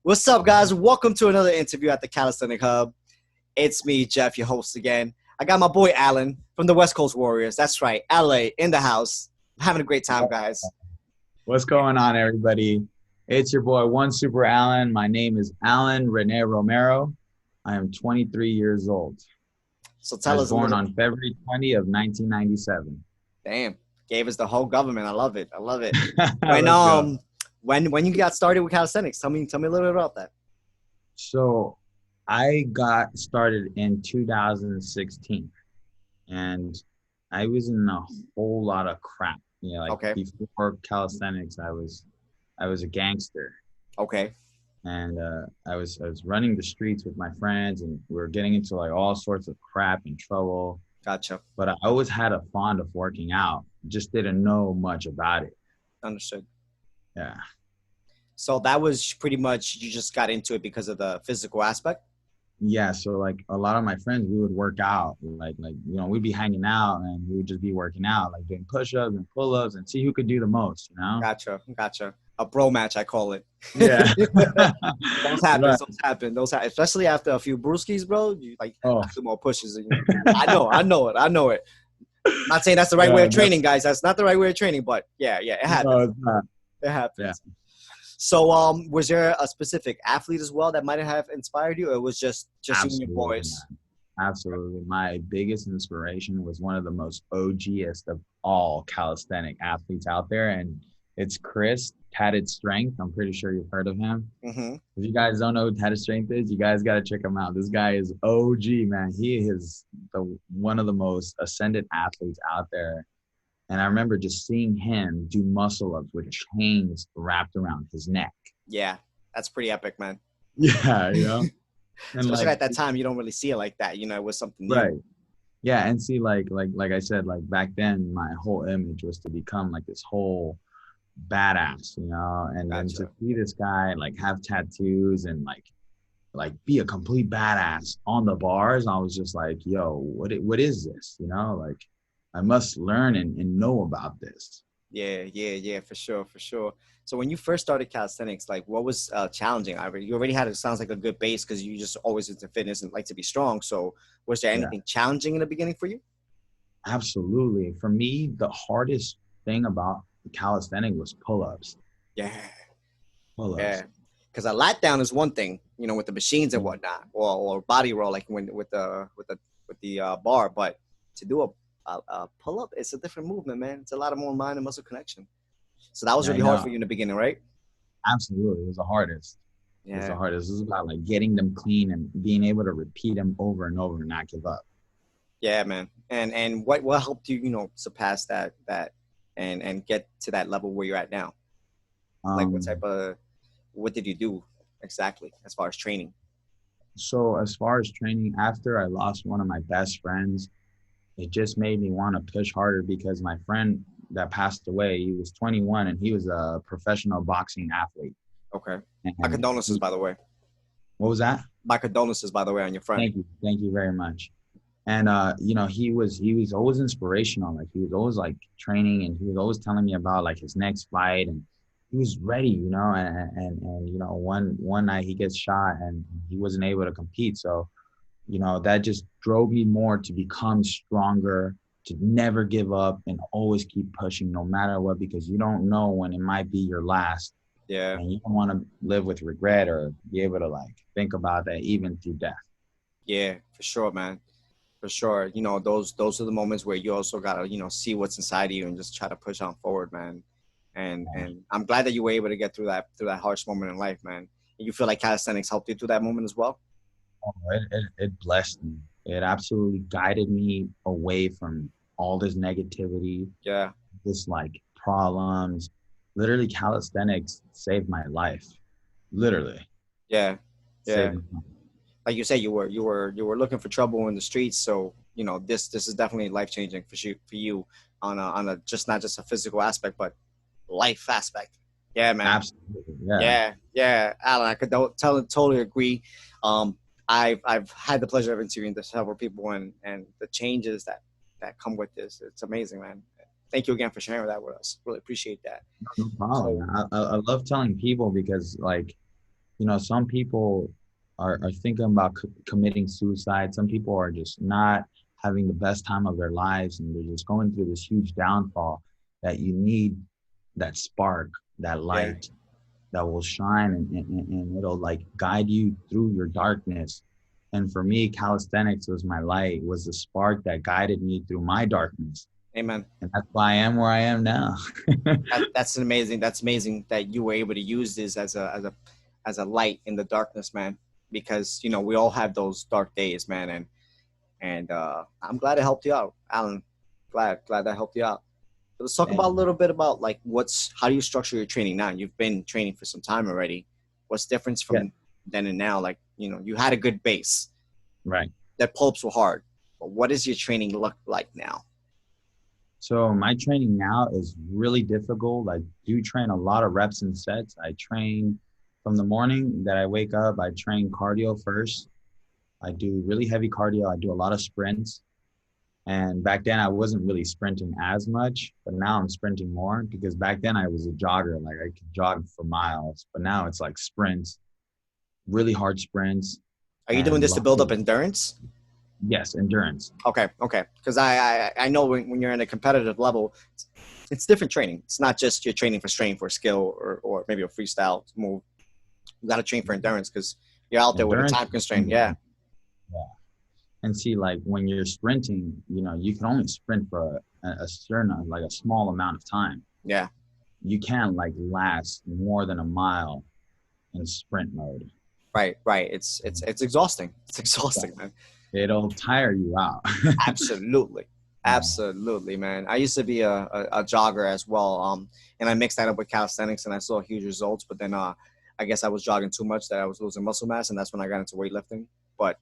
What's up, guys? Welcome to another interview at the Calisthenics Hub. It's me, Jeff, your host again. I got my boy Alan from the West Coast Warriors. That's right, LA in the house. I'm having a great time, guys. What's going on, everybody? It's your boy, One Super Alan. My name is Alan Rene Romero. I am 23 years old. So tell us. I was born on February 20 of 1997. Damn, gave us the whole government. I love it. I love it. When you got started with calisthenics, tell me a little bit about that. So I got started in 2016, and I was in a whole lot of crap. Before calisthenics, I was a gangster. Okay. And I was running the streets with my friends, and we were getting into like all sorts of crap and trouble. Gotcha. But I always had a fond of working out. Just didn't know much about it. Understood. Yeah. So that was pretty much, you just got into it because of the physical aspect? Yeah. So like a lot of my friends, we would work out, we'd be hanging out and we would just be working out, like doing push-ups and pull-ups and see who could do the most, Gotcha. A bro match, I call it. Yeah. Those happen. Especially after a few brewskis, bro. You do more pushes. I know it. I'm not saying that's the right way of training, guys. That's not the right way of training, but yeah, it happens. No, it's not. It happens. Yeah. So, was there a specific athlete as well that might have inspired you, or it was just you and your boys? Man. Absolutely. My biggest inspiration was one of the most OGest of all calisthenic athletes out there, and it's Chris, Tatted Strength. I'm pretty sure you've heard of him. Mm-hmm. If you guys don't know who Tatted Strength is, you guys got to check him out. This guy is OG, man. He is one of the most ascended athletes out there. And I remember just seeing him do muscle-ups with chains wrapped around his neck. Yeah, that's pretty epic, man. Yeah, And especially at that time, you don't really see it like that. It was something new. Right. Yeah, and see, like I said, like back then, my whole image was to become like this whole badass, and then to see this guy like have tattoos and like be a complete badass on the bars, I was just like, yo, what is this? I must learn and know about this. Yeah, for sure. So when you first started calisthenics, like what was challenging? You already had, it sounds like a good base because you just always into fitness and like to be strong. So was there anything challenging in the beginning for you? Absolutely. For me, the hardest thing about calisthenics was pull-ups. Yeah. Pull-ups. Yeah. Because a lat down is one thing, with the machines and whatnot, or body roll, like with the bar. But to do a pull-up, it's a different movement, man. It's a lot of more mind and muscle connection. So that was really hard for you in the beginning, right? Absolutely. It was the hardest. Yeah. It was the hardest. It was about like getting them clean and being able to repeat them over and over and not give up. Yeah, man. And what helped you, surpass that and get to that level where you're at now? Like what did you do exactly as far as training? So as far as training, after I lost one of my best friends, it just made me want to push harder because my friend that passed away, he was 21 and he was a professional boxing athlete. Okay. My condolences, by the way. What was that? My condolences, by the way, on your friend. Thank you very much. And he was always inspirational. Like he was always like training, and he was always telling me about like his next fight, and he was ready, and one night he gets shot and he wasn't able to compete. So, that just drove me more to become stronger, to never give up and always keep pushing no matter what, because you don't know when it might be your last. Yeah. And you don't want to live with regret or be able to like think about that even through death. Yeah, for sure, man. For sure. Those are the moments where you also got to, see what's inside of you and just try to push on forward, man. And I'm glad that you were able to get through that harsh moment in life, man. And you feel like calisthenics helped you through that moment as well? Oh, it blessed me. It absolutely guided me away from all this negativity. Yeah. This like problems. Literally, calisthenics saved my life. Literally. Yeah. Like you say, you were looking for trouble in the streets. So, this is definitely life changing for you on a just not just a physical aspect, but life aspect. Yeah, man. Absolutely. Yeah. Alan, I could totally agree. I've had the pleasure of interviewing several people and the changes that come with this. It's amazing, man. Thank you again for sharing that with us. Really appreciate that. No problem. I love telling people because like some people are thinking about committing suicide. Some people are just not having the best time of their lives, and they're just going through this huge downfall that you need that spark, that Yeah. light that will shine, and it'll like guide you through your darkness. And for me, calisthenics was my light, was the spark that guided me through my darkness. Amen. And that's why I am where I am now. That's amazing. That's amazing that you were able to use this as a light in the darkness, man. Because we all have those dark days, man, and I'm glad it helped you out, Alan. Glad that helped you out. So let's talk about Thank a you. little bit about like how do you structure your training now? You've been training for some time already. What's difference Yeah, from then and now? Like you had a good base. right. That pull-ups were hard, but what does your training look like now? So my training now is really difficult. I do train a lot of reps and sets. I train from the morning that I wake up, I train cardio first. I do really heavy cardio. I do a lot of sprints. And back then I wasn't really sprinting as much, but now I'm sprinting more because back then I was a jogger. Like I could jog for miles, but now it's like sprints, really hard sprints Are you doing and this to lots build of, up endurance? yes, endurance. Okay, okay. Because I know when you're in a competitive level, it's different training. It's not just you're training for strength or skill or maybe a freestyle move. You got to train for endurance because you're out there with a Endurance. time constraint. Yeah, Yeah. And see, like when you're sprinting, you can only sprint for a certain, like a small amount of time. yeah. You can't like last more than a mile in sprint mode. Right, right. It's exhausting. It's exhausting, man. It'll tire you out. Absolutely. Absolutely, man. I used to be a jogger as well. And I mixed that up with calisthenics and I saw huge results, but then I guess I was jogging too much that I was losing muscle mass, and that's when I got into weightlifting. But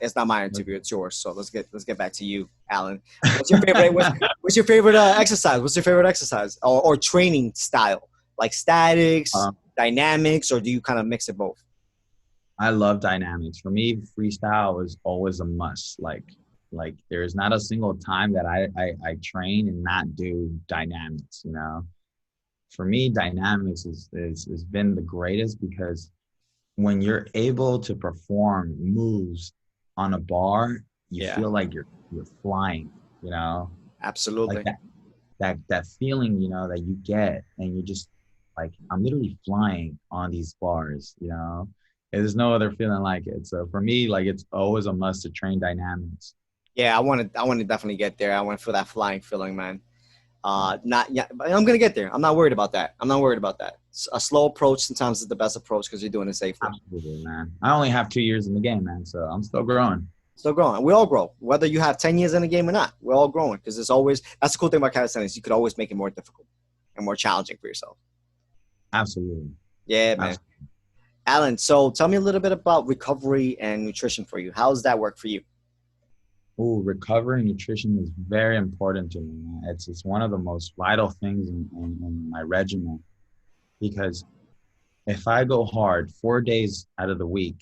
it's not my interview, it's yours. So let's get back to you, Alan. What's your favorite exercise? What's your favorite exercise or training style? Like statics, Um, dynamics, or do you kind of mix it both? I love dynamics. For me, freestyle is always a must. Like there's not a single time that I train and not do dynamics, For me, dynamics is been the greatest because when you're able to perform moves on a bar, you Yeah, feel like you're flying, you know, like absolutely. that feeling, that you get, and you're just like, I'm literally flying on these bars. There's no other feeling like it. So for me, like it's always a must to train dynamics. Yeah, I want to definitely get there. I want to feel that flying feeling, man. Not yeah, but I'm gonna get there. I'm not worried about that. I'm not worried about that. A slow approach sometimes is the best approach because you're doing it safely. Absolutely, man. I only have 2 years in the game, man, so I'm still growing. Still growing. We all grow, whether you have 10 years in the game or not. We're all growing because it's always that's the cool thing about calisthenics. You could always make it more difficult and more challenging for yourself. Absolutely. Yeah, man. Absolutely. Alan, so tell me a little bit about recovery and nutrition for you. How does that work for you? Oh, recovery nutrition is very important to me, man. It's one of the most vital things in my regimen because if I go hard 4 days out of the week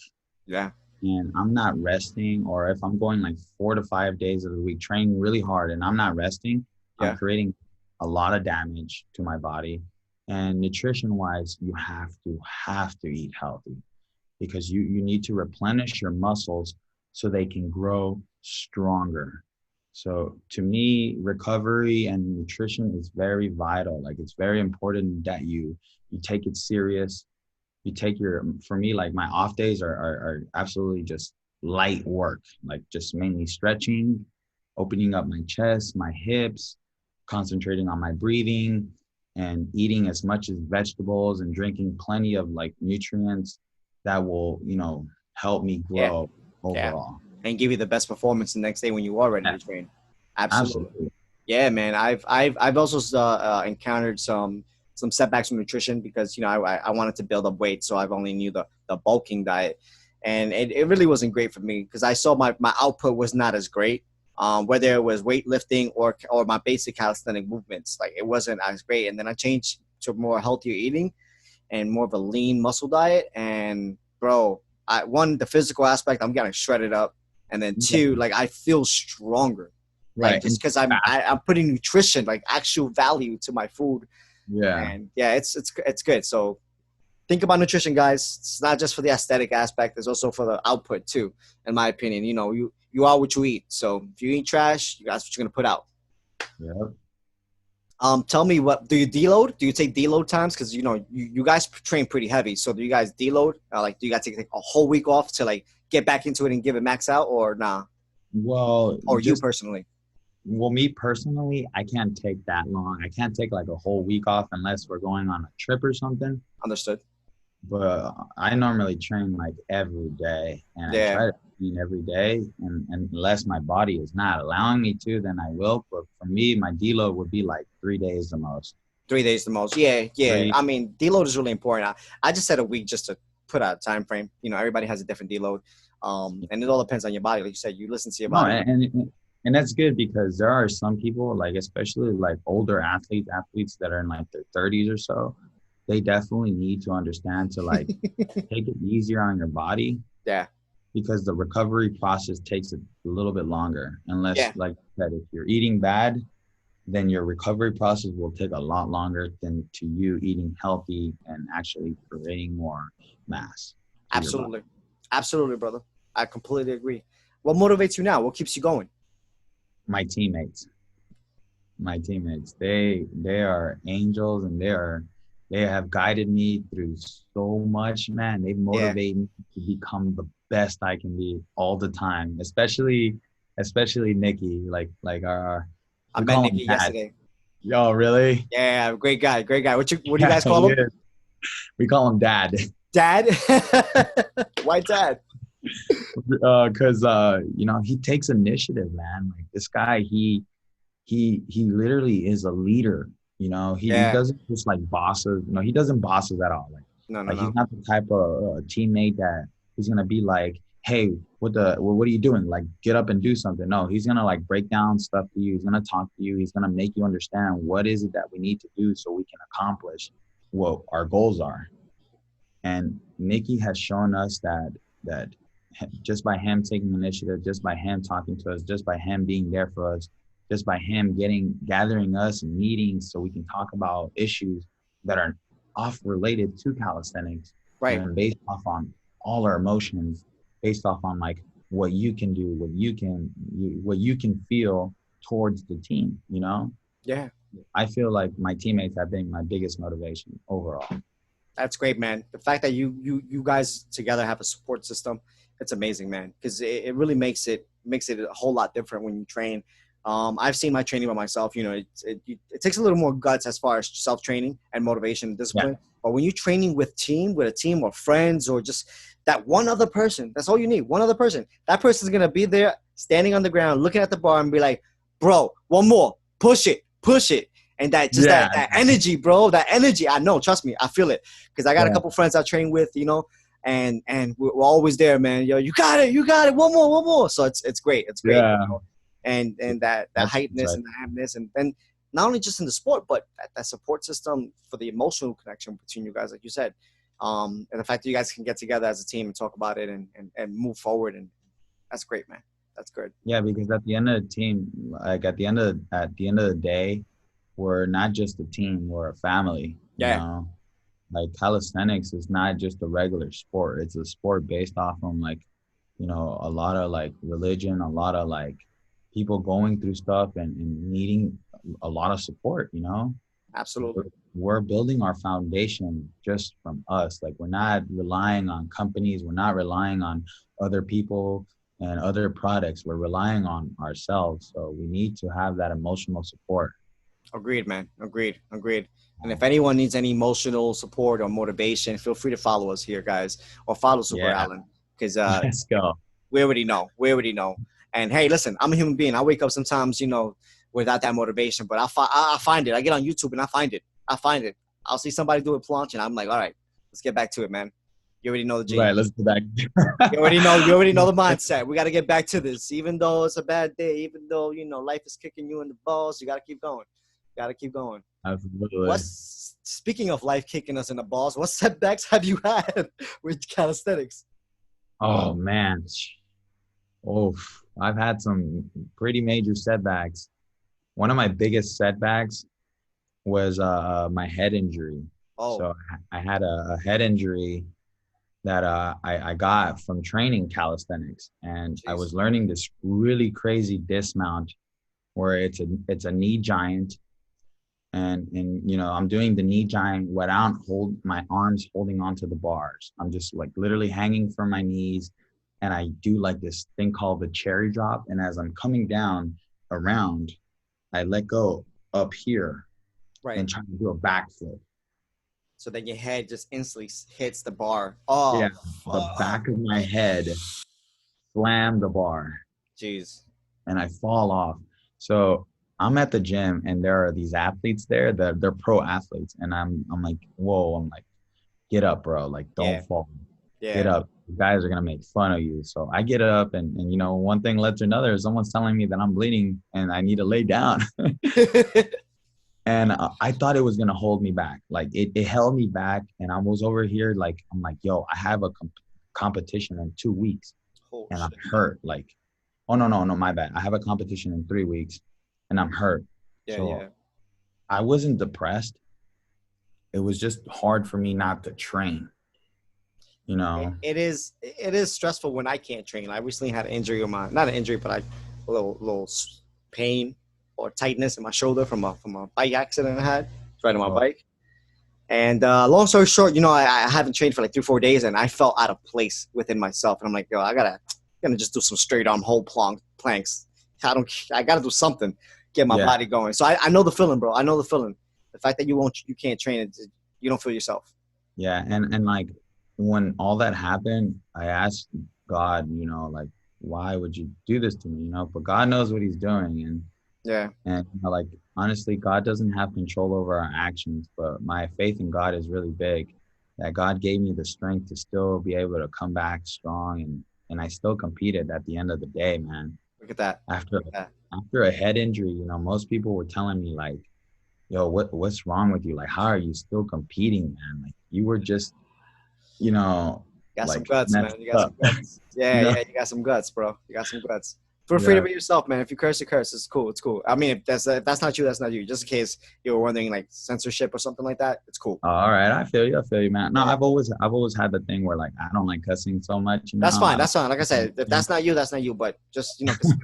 Yeah, and I'm not resting, or if I'm going like 4 to 5 days of the week training really hard and I'm not resting, I'm yeah, creating a lot of damage to my body. And nutrition wise, you have to eat healthy because you need to replenish your muscles so they can grow stronger. So to me, recovery and nutrition is very vital. Like it's very important that you take it serious. You take for me, like my off days are absolutely just light work, like just mainly stretching, opening up my chest, my hips, concentrating on my breathing and eating as much as vegetables and drinking plenty of like nutrients that will, help me yeah, grow yeah. overall. And give you the best performance the next day when you are ready Yeah, to train. Absolutely. absolutely. Yeah, man. I've also encountered some setbacks from nutrition because I wanted to build up weight, so I've only knew the bulking diet, and it really wasn't great for me because I saw my output was not as great. Whether it was weightlifting or my basic calisthenic movements, like it wasn't as great. And then I changed to more healthier eating and more of a lean muscle diet. And bro, the physical aspect, I'm getting shredded up, and then Yeah, two, like I feel stronger like right. just And because I'm putting nutrition like actual value to my food, yeah, and yeah, it's good. So think about nutrition, guys. It's not just for the aesthetic aspect. It's also for the output too. In my opinion, you are what you eat. So if you eat trash, that's what you're gonna put out. Yeah. Tell me, what do you deload? Do you take deload times? Because you guys train pretty heavy. So do you guys deload? Like, do you guys take like a whole week off to like get back into it and give it max out, or nah? Well, Or you just personally? well, me personally, I can't take that long. I can't take like a whole week off unless we're going on a trip or something. Understood. But I normally train like every day, and I Yeah, try to train every day. And unless my body is not allowing me to, then I will. But for me, my deload would be like 3 days the most. 3 days the most. Yeah, yeah. Three. I mean, deload is really important. I just said a week just to put a time frame. Everybody has a different deload, and it all depends on your body. Like you said, you listen to your No, body. and that's good because there are some people, like especially like older athletes that are in like their 30s or so, they definitely need to understand to like take it easier on your body Yeah, because the recovery process takes a little bit longer. Unless, yeah, like I said, if you're eating bad, then your recovery process will take a lot longer than to you eating healthy and actually creating more mass to your body. absolutely, absolutely, brother. I completely agree. What motivates you now? What keeps you going? My teammates, they are angels, and they have guided me through so much, man. They Yeah, motivate me to become the best I can be all the time, especially Nikki, like our I we met call him Nikki dad. yesterday. Yo, really? Yeah, great guy, great guy. What do you Yeah, guys call he him? is. We call him dad. Dad. Why dad? Because he takes initiative, man. Like this guy, he literally is a leader. He Yeah. doesn't just like bosses. He doesn't bosses at all. Like No, no, like he's no. not the type of teammate that he's gonna be like, hey, what are you doing? Like get up and do something. No, he's gonna like break down stuff to you. He's gonna talk to you. He's gonna make you understand what is it that we need to do so we can accomplish what our goals are. And Nikki has shown us that just by him taking initiative, just by him talking to us, just by him being there for us, just by him gathering us in meetings so we can talk about issues that are off related to calisthenics Right. and based off on all our emotions, based off on like what you can do, what you can feel towards the team. Yeah. I feel like my teammates have been my biggest motivation overall. That's great, man. The fact that you guys together have a support system, it's amazing, man. Because it really makes it a whole lot different when you train. I've seen my training by myself. It takes a little more guts as far as self training and motivation and Yeah, discipline. But when you're training with a team or friends or just that one other person, that's all you need. One other person. That person's gonna be there, standing on the ground, looking at the bar, and be like, "Bro, one more, push it." And that just yeah, that energy, bro, that energy. I know, trust me, I feel it because I got a yeah, couple friends I train with, and we're always there, man. Yo, you got it, one more. So it's great, it's great, yeah. and that That's hypeness right. and the happiness, and then not only just in the sport, but that support system for the emotional connection between you guys, like you said, and the fact that you guys can get together as a team and talk about it and move forward, and that's great, man. That's good. Yeah, because at the end of the team, like at the end of the day, we're not just a team, we're a family, Yeah, Like calisthenics is not just a regular sport. It's a sport based off on like, a lot of like religion, a lot of like people going through stuff and needing a lot of support. absolutely. We're building our foundation just from us. Like we're not relying on companies, we're not relying on other people and other products. We're relying on ourselves. So we need to have that emotional support. Agreed, man. Agreed. Agreed. And if anyone needs any emotional support or motivation, feel free to follow us here, guys, or follow Super Yeah, Allen because let's go. we already know. We already know. And hey, listen, I'm a human being. I wake up sometimes, without that motivation, but I find it. I get on YouTube and I find it. I find it. I'll see somebody do a planche, and I'm like, all right, let's get back to it, man. You already know the G. Right, let's go back. You already know. You already know the mindset. We got to get back to this, even though it's a bad day, even though life is kicking you in the balls. You got to keep going. Got to keep going. Absolutely. What's Speaking of life kicking us in the balls? What setbacks have you had with calisthenics? Oh man. Oh, I've had some pretty major setbacks. One of my biggest setbacks was my head injury. Oh, So I had a head injury that I got from training calisthenics, and I jeez. was learning this really crazy dismount where it's a knee giant, and I'm doing the knee giant without hold my arms holding onto the bars. I'm just like literally hanging from my knees, and I do like this thing called the cherry drop, and as I'm coming down around, I let go up here Right. and try to do a backflip. So then your head just instantly hits the bar. Oh, Yeah, the fuck. back of my head slammed the bar Jeez. and I fall off. So I'm at the gym and there are these athletes there that they're pro athletes. And I'm like, whoa, I'm like, get up, bro. Like, don't Yeah. fall. Get Yeah. up. You guys are gonna make fun of you. So I get up and one thing led to another. Someone's telling me that I'm bleeding and I need to lay down. And I thought it was gonna hold me back. Like it held me back, and I was over here like I'm like, yo, I have a competition in 2 weeks, Oh and I'm shit. hurt. Like, oh no, my bad. I have a competition in 3 weeks, and I'm hurt. Yeah, So yeah. I wasn't depressed. It was just hard for me not to train. You know. It is stressful when I can't train. I recently had an injury on my not an injury, but a little pain or tightness in my shoulder from a bike accident I had riding my Oh bike. And long story short, I haven't trained for like 3 4 days, and I felt out of place within myself. And I'm like, yo, I gotta just do some straight arm hold planks. I gotta do something, get my yeah, body going. So I know the feeling, bro. I know the feeling. The fact that you can't train it, you don't feel yourself. yeah, and like when all that happened, I asked God, like, why would you do this to me? But God knows what He's doing, Yeah, and like honestly, God doesn't have control over our actions, but my faith in God is really big. That God gave me the strength to still be able to come back strong, and I still competed at the end of the day, man. look at that. After Look at that. after a head injury, most people were telling me like, "Yo, what's wrong with you? Like, how are you still competing, man? Like, you were just, you know, You got some like guts, man. messed You got some up." guts. Yeah, you know? yeah, you got some guts, bro. You got some guts. Feel free to Yeah. be yourself, man. If you curse, you curse. It's cool. It's cool. I mean, if that's not you, that's not you. Just in case you were wondering, like censorship or something like that, it's cool. All right, I feel you. I feel you, man. No, Yeah, I've always had the thing where like I don't like cussing so much. that's fine. I That's fine. Like I said, if don't. that's not you, that's not you. But just because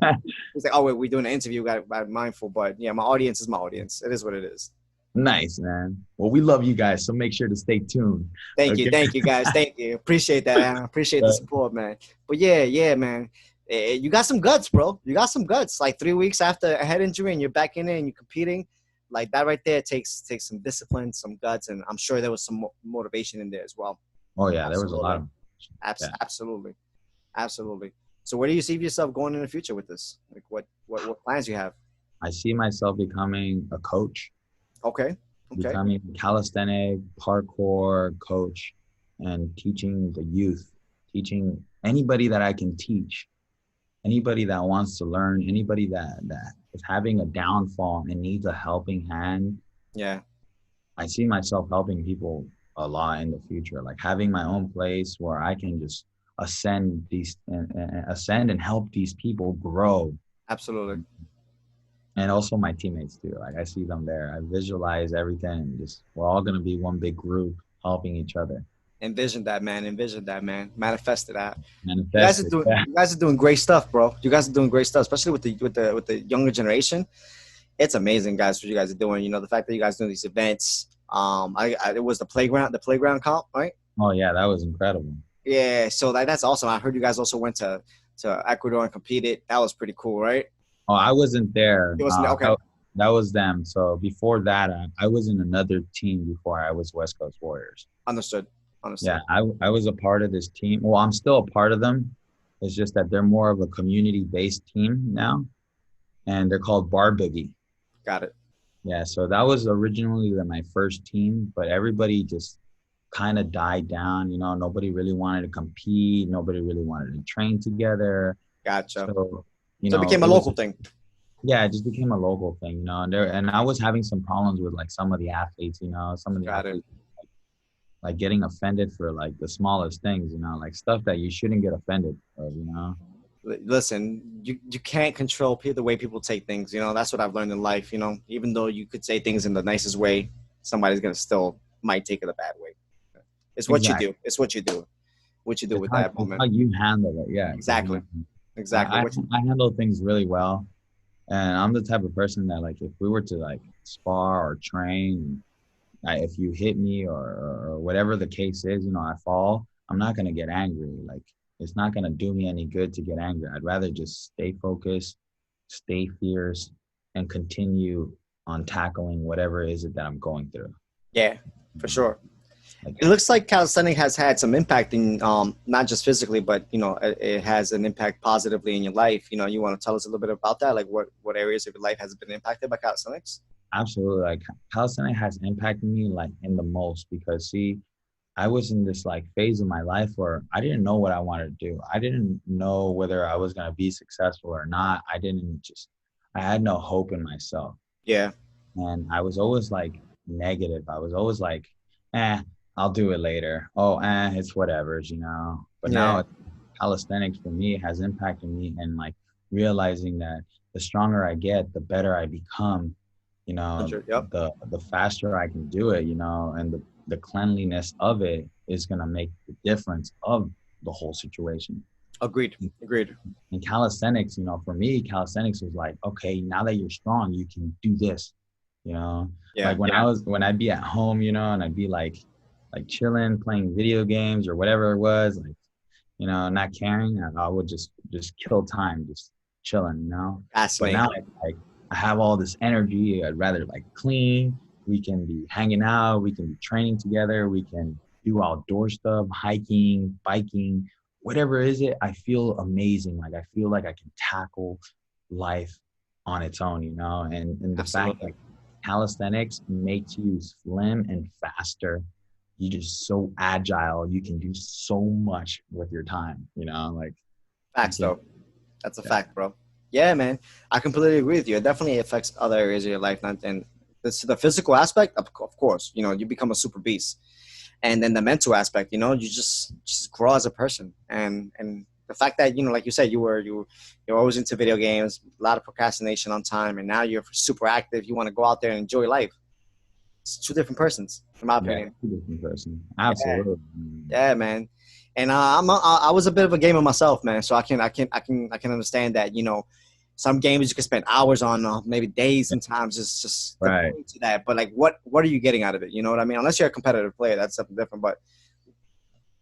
it's like, oh wait, we're doing an interview, got to be mindful. But yeah, my audience is my audience. It is what it is. Nice, man. Well, we love you guys, so make sure to stay tuned. Okay. Thank you, guys. Thank you. Appreciate that. I appreciate the support, man. But yeah, man. You got some guts, bro. You got some guts. Like 3 weeks after a head injury, and you're back in it and you're competing. Like that right there takes some discipline, some guts, and I'm sure there was some motivation in there as well. Oh yeah, there was a lot Absolutely, of. Yeah, absolutely, absolutely. So where do you see yourself going in the future with this? Like what plans you have? I see myself becoming a coach, Okay, okay, becoming a calisthenic parkour coach, and teaching the youth, teaching anybody that I can teach, anybody that wants to learn, anybody that is having a downfall and needs a helping hand. yeah, I see myself helping people a lot in the future, like having my own place where I can just ascend and help these people grow, absolutely. and also my teammates too. Like I see them there, I visualize everything, and just we're all gonna be one big group helping each other. Envision that, man. Envision that, man. Manifest it out. You guys Manifest are it. doing Yeah. you guys are doing great stuff, bro. You guys are doing great stuff, especially with the younger generation. It's amazing, guys, what you guys are doing. The fact that you guys doing these events. It was the playground comp, right? Oh yeah, that was incredible. Yeah, so that's awesome. I heard you guys also went to Ecuador and competed. That was pretty cool, right? Oh, I wasn't there. It wasn't okay. That was them. So before that, I was in another team before I was West Coast Warriors. Understood. Yeah, Understood. I was a part of this team. Well, I'm still a part of them. It's just that they're more of a community-based team now, and they're called Bar Boogie. Got it. Yeah, so that was originally my first team, but everybody just kind of died down. Nobody really wanted to compete. Nobody really wanted to train together. Gotcha. So, So it became a it was, local thing. yeah, it just became a local thing, and I was having some problems with like some of the athletes, some of the Got it. athletes like getting offended for like the smallest things, like stuff that you shouldn't get offended of. Listen, you can't control the way people take things. That's what I've learned in life. Even though you could say things in the nicest way, somebody's gonna still might take it a bad way. It's what you Exactly. do. It's what you do. What you do with that It's moment. how you handle it. Yeah, because Exactly. Exactly. What you, I handle things really well, and I'm the type of person that like if we were to like spar or train, if you hit me or whatever the case is, you know, I fall, I'm not gonna get angry. Like it's not gonna do me any good to get angry. I'd rather just stay focused, stay fierce, and continue on tackling whatever it is that I'm going through. yeah, for sure. Like It looks like calisthenics has had some impact in not just physically, but it has an impact positively in your life. You want to tell us a little bit about that, like what areas of your life has been impacted by calisthenics? absolutely, like calisthenics has impacted me like in the most because see, I was in this like phase of my life where I didn't know what I wanted to do. I didn't know whether I was going to be successful or not. I had no hope in myself. Yeah, And I was always like negative. I was always like, I'll do it later. Oh, it's whatever's, you know. But yeah, now calisthenics for me has impacted me and like realizing that the stronger I get, the better I become, you know, 100. Yep, the faster I can do it, you know, and the cleanliness of it is gonna make the difference of the whole situation. agreed, agreed. And calisthenics, you know, for me, calisthenics was like, okay, now that you're strong, you can do this, you know. Yeah, Like when I'd be at home, you know, and I'd be like chilling, playing video games or whatever it was, like, you know, not caring, I would just kill time, just chilling, you know. But now fascinating. like I have all this energy. I'd rather like clean. We can be hanging out. We can be training together. We can do outdoor stuff, hiking, biking, whatever is it. I feel amazing. Like I feel like I can tackle life on its own, you know. And the fact that Absolutely. calisthenics makes you slim and faster. You're just so agile. You can do so much with your time, you know, like you Facts, can, though. That's a yeah, fact, bro. Yeah, man. I completely agree with you. It definitely affects other areas of your life, and the physical aspect, of course. You become a super beast, and then the mental aspect. You just grow as a person, and the fact that like you said, you're always into video games, a lot of procrastination on time, and now you're super active. You want to go out there and enjoy life. It's two different persons, in my yeah, opinion. two different person. Yeah, Absolutely. yeah, man. And I was a bit of a gamer myself, man. So I can understand that. Some games you can spend hours on, maybe days Yeah, sometimes, just right. devoted to that. But like, what are you getting out of it? You know what I mean? Unless you're a competitive player, that's something different. But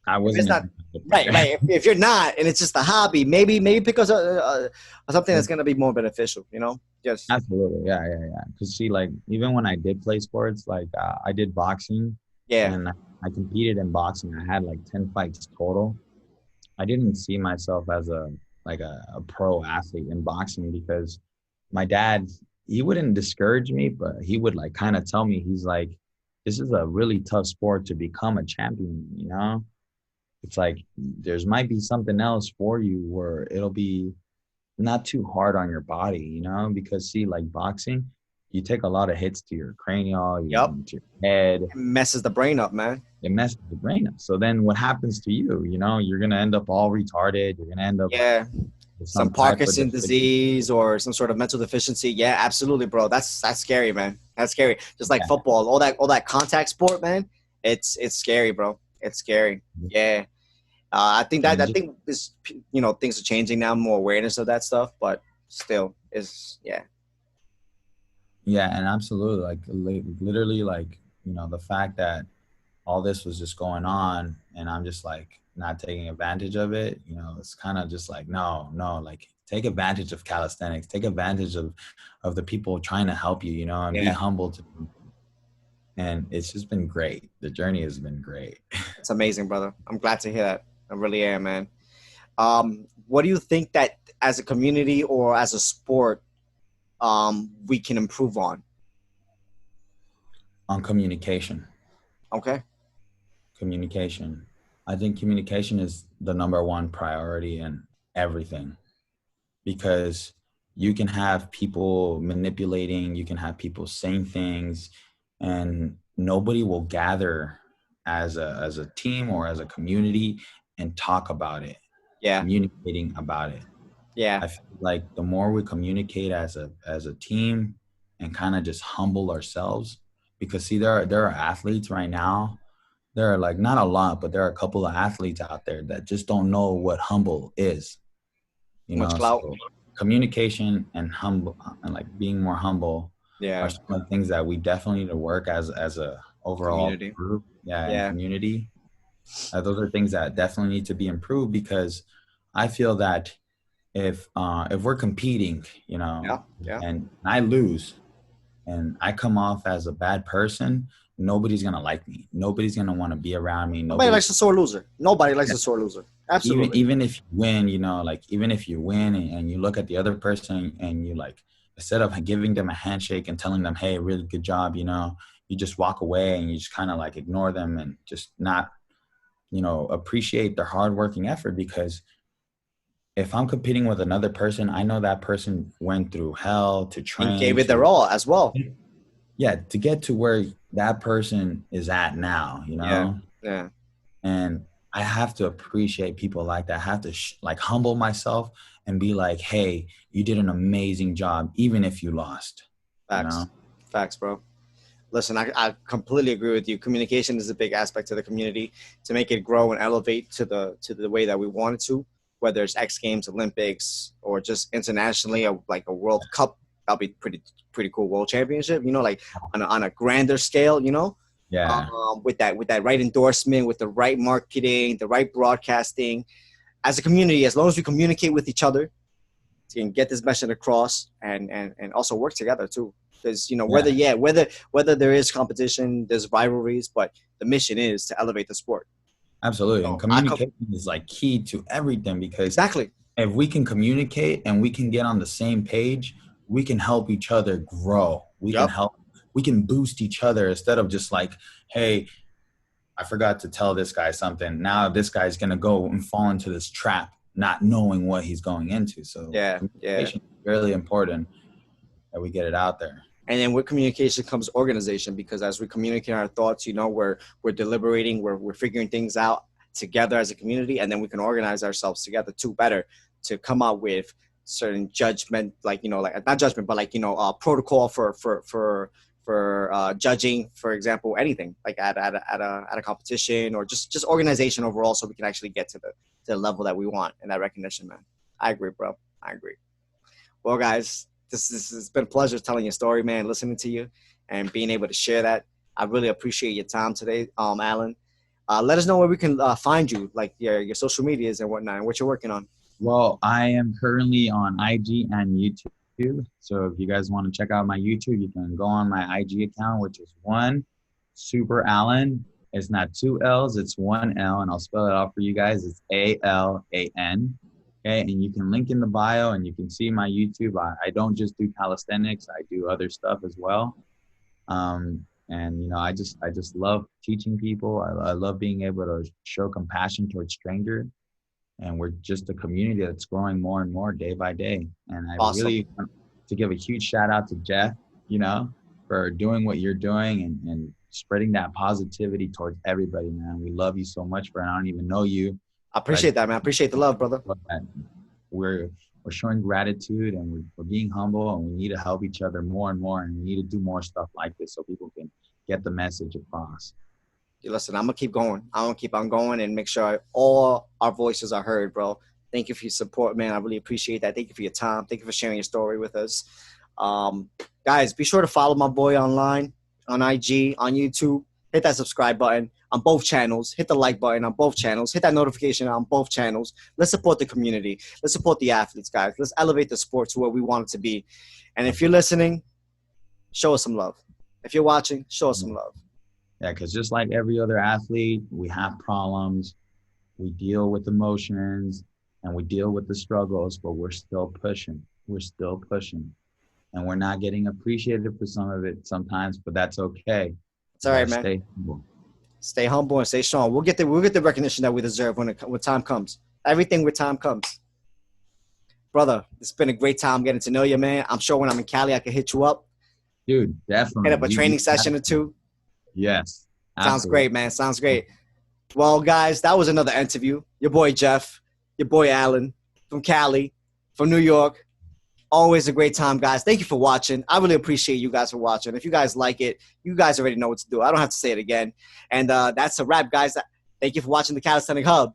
I if it's wasn't a not competitive right, player. right. If you're not, and it's just a hobby, maybe pick us something that's gonna be more beneficial. Yes, Absolutely. Yeah, yeah, yeah. Because see, like even when I did play sports, like I did boxing yeah, and I competed in boxing. I had like 10 fights total. I didn't see myself as a pro athlete in boxing because my dad, he wouldn't discourage me, but he would like kind of tell me, he's like, this is a really tough sport to become a champion, you know? It's like there's might be something else for you where it'll be not too hard on your body, you know, because see, like boxing, you take a lot of hits to your cranial, yep. to your head, It messes the brain up, man. it messes the brain up. So then what happens to you? You know, you're gonna end up all retarded. You're gonna end up Yeah, with some some type of Parkinson deficiency. disease or some sort of mental deficiency. Yeah, absolutely, bro. That's scary, man. That's scary. Just like Yeah. football, all that contact sport, man. It's scary, bro. It's scary. Yeah. I And just think this things are changing now, more awareness of that stuff, but still is yeah. yeah, and absolutely like literally like, you know, the fact that all this was just going on and I'm just like not taking advantage of it, you know, it's kind of just like, no, no, like take advantage of calisthenics, take advantage of the people trying to help you, you know, and be Yeah. humble to, and it's just been great. The journey has been great. It's amazing, brother. I'm glad to hear that. I really am, man. What do you think that as a community or as a sport we can improve on? On communication. Okay. Communication. I think communication is the number one priority in everything because you can have people manipulating, you can have people saying things, and nobody will gather as a team or as a community and talk about it, Yeah. communicating about it. Yeah. I feel like the more we communicate as a team and kind of just humble ourselves, because see, there are athletes right now. There are like not a lot, but there are a couple of athletes out there that just don't know what humble is. You Too much know, clout. so communication and humble and like being more humble are Yeah. some of the things that we definitely need to work as a overall Community. group, yeah, and Yeah. community. Those are things that definitely need to be improved because I feel that if we're competing, you know, Yeah. Yeah. and I lose and I come off as a bad person, nobody's gonna like me. Nobody's gonna want to be around me. Nobody Nobody's likes a sore loser. Nobody likes a sore loser. Absolutely. even if you win, you know, like even if you win and you look at the other person and you like instead of giving them a handshake and telling them, hey, really good job, you know, you just walk away and you just kind of like ignore them and just not, you know, appreciate their hardworking effort because if I'm competing with another person, I know that person went through hell to And train gave it their to, all as well. yeah, to get to where that person is at now, you Yeah. know? Yeah. And I have to appreciate people like that. I have to like humble myself and be like, hey, you did an amazing job, even if you lost, you know? Facts. Facts, bro. Listen, I completely agree with you. Communication is a big aspect of the community to make it grow and elevate to the way that we want it to, whether it's X Games, Olympics, or just internationally, like a World Cup. That'll be pretty cool. World Championship, you know, like on a grander scale, you know, Yeah, with that right endorsement, with the right marketing, the right broadcasting. As a community, as long as we communicate with each other, can get this message across and also work together too. Because you know yeah, whether there is competition, there's rivalries, but the mission is to elevate the sport. absolutely. And So communication is like key to everything because exactly. if we can communicate and we can get on the same page, we can help each other grow. Yep. We can boost each other instead of just like, hey, I forgot to tell this guy something. Now this guy's going to go and fall into this trap, not knowing what he's going into. So Yeah. Yeah. communication is really important that we get it out there. And then with communication comes organization, because as we communicate our thoughts, you know, we're deliberating, we're figuring things out together as a community, and then we can organize ourselves together too better to come up with certain judgment, like, you know, like not judgment, but like, you know, protocol for judging, for example, anything like at a competition, or just organization overall, so we can actually get to the level that we want and that recognition, man. I agree, bro. I agree. Well, guys, this has been a pleasure telling your story, man, listening to you and being able to share that. I really appreciate your time today, Alan. Let us know where we can find you, like your social medias and whatnot, and what you're working on. Well, I am currently on IG and YouTube. So if you guys want to check out my YouTube, you can go on my IG account, which is one Super Allen. It's not two L's, it's one L, and I'll spell it out for you guys. It's ALAN. Okay, and you can link in the bio and you can see my YouTube. I don't just do calisthenics, I do other stuff as well. And you know, I just love teaching people. I love being able to show compassion towards strangers, and we're just a community that's growing more and more day by day. And I Awesome. really want to give a huge shout out to Jeff, you know, for doing what you're doing and spreading that positivity towards everybody, man. We love you so much, for I don't even know you. I appreciate that, man. I appreciate the love, brother. We're showing gratitude and we're being humble, and we need to help each other more and more, and we need to do more stuff like this so people can get the message across. Listen, I'm gonna keep going. I'm gonna keep on going and make sure all our voices are heard, bro. Thank you for your support, man. I really appreciate that. Thank you for your time. Thank you for sharing your story with us. Guys, be sure to follow my boy online, on IG, on YouTube. Hit that subscribe button on both channels. Hit the like button on both channels. Hit that notification on both channels. Let's support the community. Let's support the athletes, guys. Let's elevate the sport to where we want it to be. And if you're listening, show us some love. If you're watching, show us some love. Yeah, because just like every other athlete, we have problems, we deal with emotions, and we deal with the struggles, but we're still pushing. We're still pushing. And we're not getting appreciated for some of it sometimes, but that's okay. It's all right, man. Stay humble. Stay humble and stay strong. We'll get the recognition that we deserve when time comes. Everything with time comes. Brother, it's been a great time getting to know you, man. I'm sure when I'm in Cali, I can hit you up. Dude, definitely. Hit up a training session or two. Yes. Absolutely. Sounds great, man. Sounds great. Well, guys, that was another interview. Your boy Jeff, your boy Alan from Cali, from New York. Always a great time, guys. Thank you for watching. I really appreciate you guys for watching. If you guys like it, you guys already know what to do. I don't have to say it again. And that's a wrap, guys. Thank you for watching the Calisthenic Hub.